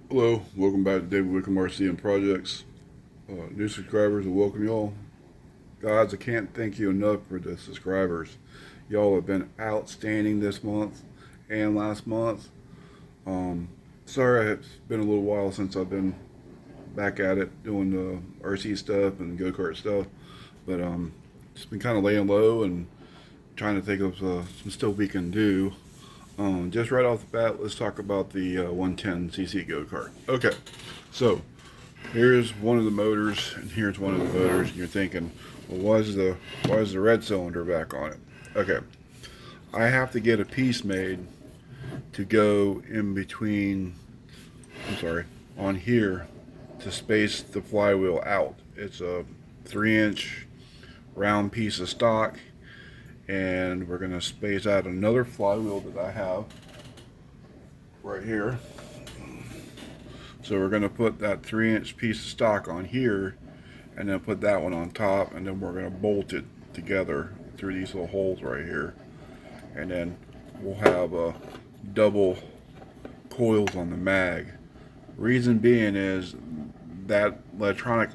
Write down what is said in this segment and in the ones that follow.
Hello, welcome back to David Wickham RC and Projects. New subscribers, and welcome y'all. Guys, I can't thank you enough for the subscribers. Y'all have been outstanding this month and last month. Um, Sorry, it's been a little while since I've been back at it doing the RC stuff and go-kart stuff, but just been kind of laying low and trying to think of some stuff we can do. Just right off the bat, let's talk about the 110cc go-kart. Okay, so here's one of the motors, and here's one of the motors. And you're thinking, well, why is the red cylinder back on it? Okay, I have to get a piece made to go in between. I'm sorry, on here to space the flywheel out. It's a 3-inch round piece of stock, and we're gonna space out another flywheel that I have right here. So we're gonna put that 3-inch piece of stock on here, and then put that one on top, and then we're gonna bolt it together through these little holes right here, and then we'll have double coils on the mag. Reason being is that electronic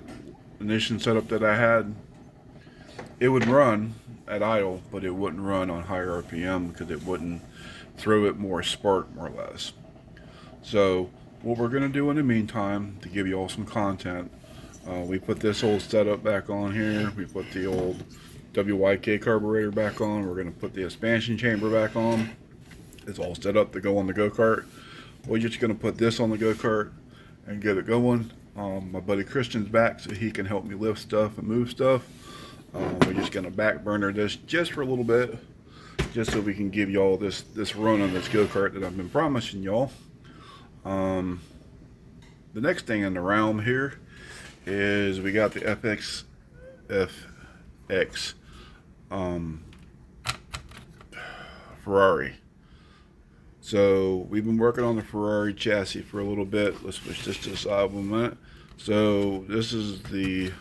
ignition setup that I had, it would run at idle, but it wouldn't run on higher RPM because it wouldn't throw it more spark, more or less. So what we're going to do in the meantime to give you all some content, we put this old setup back on here. We put the old WYK carburetor back on. We're going to put the expansion chamber back on. It's all set up to go on the go-kart. We're just going to put this on the go-kart and get it going. My buddy Christian's back so he can help me lift stuff and move stuff. We're just going to back burner this just for a little bit, just so we can give y'all this run on this go-kart that I've been promising y'all. The next thing in the realm here is we got the FX Ferrari. So we've been working on the Ferrari chassis for a little bit. Let's switch this to the side for a minute. So this is the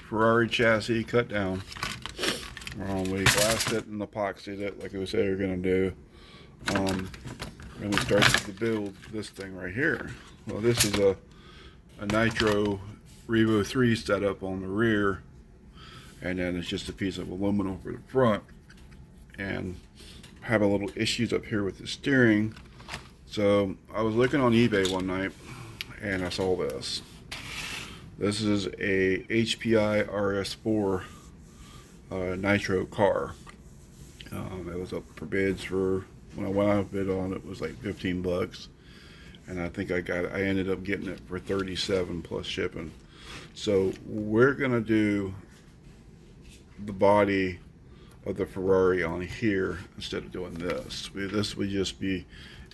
Ferrari chassis cut down. We glassed it and epoxied it like we said we were going to do. We're going to start to build this thing right here. Well, this is a Nitro Revo 3 setup on the rear, and then it's just a piece of aluminum for the front. And having little issues up here with the steering. So I was looking on eBay one night and I saw this. This is a HPI rs4 Nitro car. It was up for bids for, when I went out bid on it was like 15 bucks, and I think I ended up getting it for 37 plus shipping. So we're gonna do the body of the Ferrari on here instead of doing this. This would just be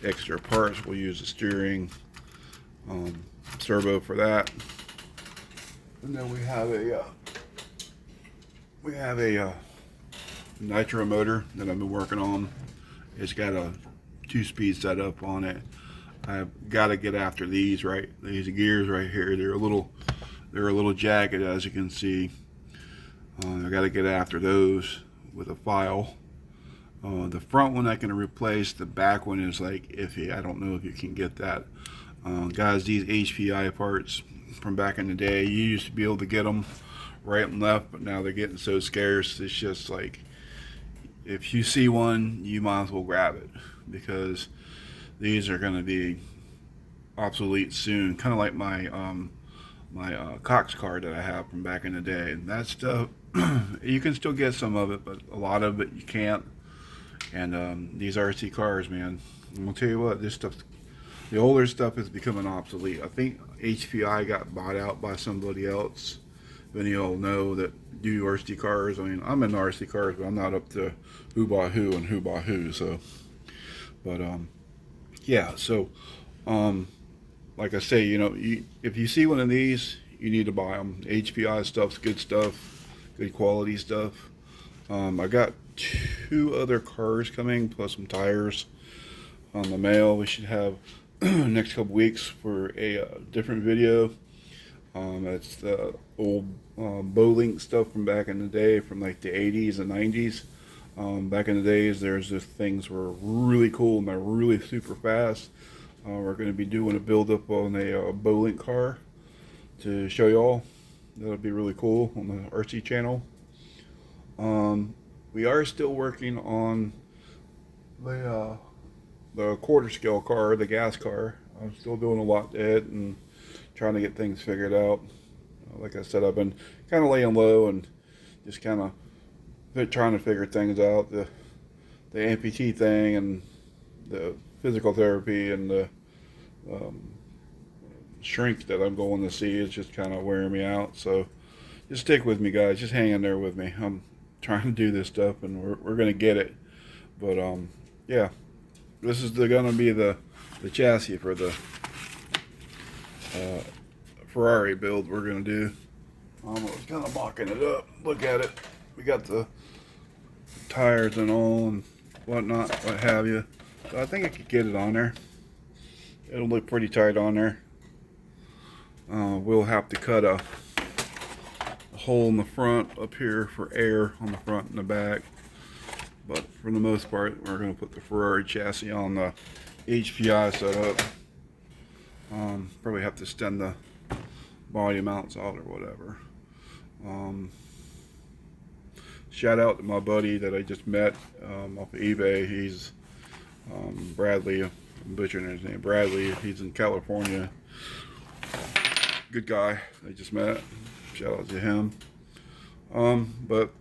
extra parts. We'll use the steering, servo for that, and then we have a Nitro motor that I've been working on. It's got a 2-speed setup on it. I've got to get after these gears right here. They're a little jagged, as you can see. I got to get after those with a file. The front one I can replace. The back one is like iffy. I don't know if you can get that. Guys, these HPI parts from back in the day, you used to be able to get them right and left, but now they're getting so scarce. It's just like, if you see one, you might as well grab it, because these are going to be obsolete soon. Kind of like my Cox car that I have from back in the day. And that stuff, you can still get some of it, but a lot of it you can't. And these RC cars, man, I'm gonna tell you what, this stuff, the older stuff is becoming obsolete. I think HPI got bought out by somebody else. If any of y'all know that do RC cars, I mean, I'm in RC cars, but I'm not up to who bought who and who bought who. So, but yeah. So, like I say, you know, if you see one of these, you need to buy them. HPI stuff's good stuff, good quality stuff. I got 2 other cars coming, plus some tires on the mail. We should have next couple weeks for a different video. That's the old Bulid stuff from back in the day, from like the 80s and 90s. Back in the days, there's just things were really cool and they're really super fast. We're going to be doing a build up on a Bulid car to show y'all. That'll be really cool on the RC channel. We are still working on the quarter scale car, the gas car. I'm still doing a lot to it and trying to get things figured out. Like I said, I've been kind of laying low and just kind of trying to figure things out. The amputee thing and the physical therapy and the shrink that I'm going to see is just kind of wearing me out. So just stick with me, guys. Just hang in there with me. I'm trying to do this stuff, and we're gonna get it. But yeah, this is gonna be the chassis for the Ferrari build we're gonna do. I was kind of mocking it up. Look at it. We got the tires and all and whatnot, what have you. So I think I could get it on there. It'll look pretty tight on there. We'll have to cut a hole in the front up here for air on the front and the back. But for the most part, we're going to put the Ferrari chassis on the HPI setup. Probably have to extend the body mounts out or whatever. Shout out to my buddy that I just met off of eBay. He's Bradley. I'm butchering his name. Bradley. He's in California. Good guy. I just met. Shout out to him. But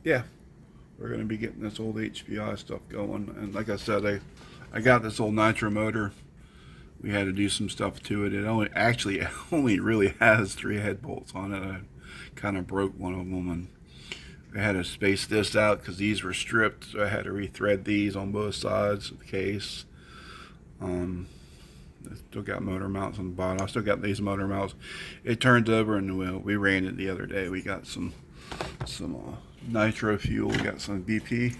yeah, we're going to be getting this old HPI stuff going. And like I said, I got this old Nitro motor. We had to do some stuff to it. It only really has 3 head bolts on it. I kind of broke one of them, and I had to space this out because these were stripped, so I had to rethread these on both sides of the case. I still got motor mounts on the bottom. I still got these motor mounts. It turns over, and we ran it the other day. We got some nitro fuel. We got some BP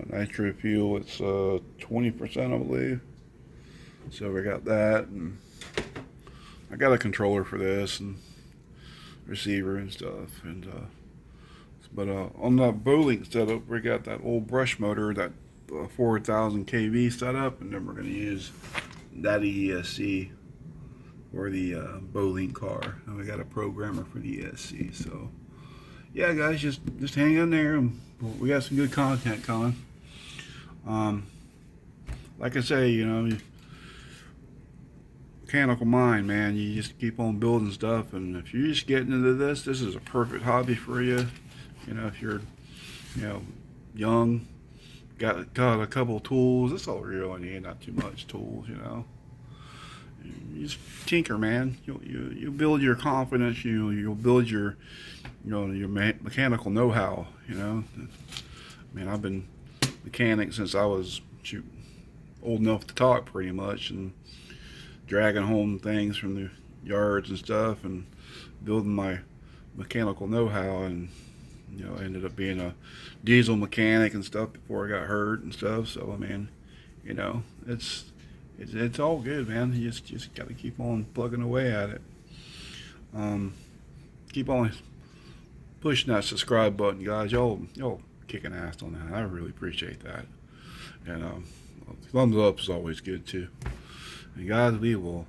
nitro fuel. It's 20%, I believe. So we got that, and I got a controller for this and receiver and stuff. And but on that Bulid setup, we got that old brush motor, that 4,000 kV setup, and then we're going to use that ESC for the Bulid car. And we got a programmer for the ESC. So yeah, guys, just hang in there, and we got some good content coming. Like I say, you know, mechanical mind, man, you just keep on building stuff, and if you're just getting into this is a perfect hobby for you. You know, if you're, you know, young, got a couple of tools, that's all you really need. Not too much tools, you know. You just tinker, man. You build your confidence. You'll build your, you know, your mechanical know-how. You know, I mean, I've been mechanic since I was old enough to talk, pretty much, and dragging home things from the yards and stuff, and building my mechanical know-how, and you know, I ended up being a diesel mechanic and stuff before I got hurt and stuff. So I mean, you know, it's all good, man. You just got to keep on plugging away at it. Keep on pushing that subscribe button, guys. Y'all kicking ass on that. I really appreciate that. And thumbs up is always good too. And guys, we will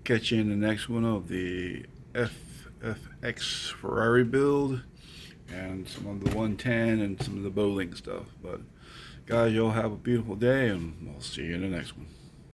catch you in the next one of the FFX Ferrari build, and some of the 110 and some of the Bulid stuff. But guys, y'all have a beautiful day, and we'll see you in the next one.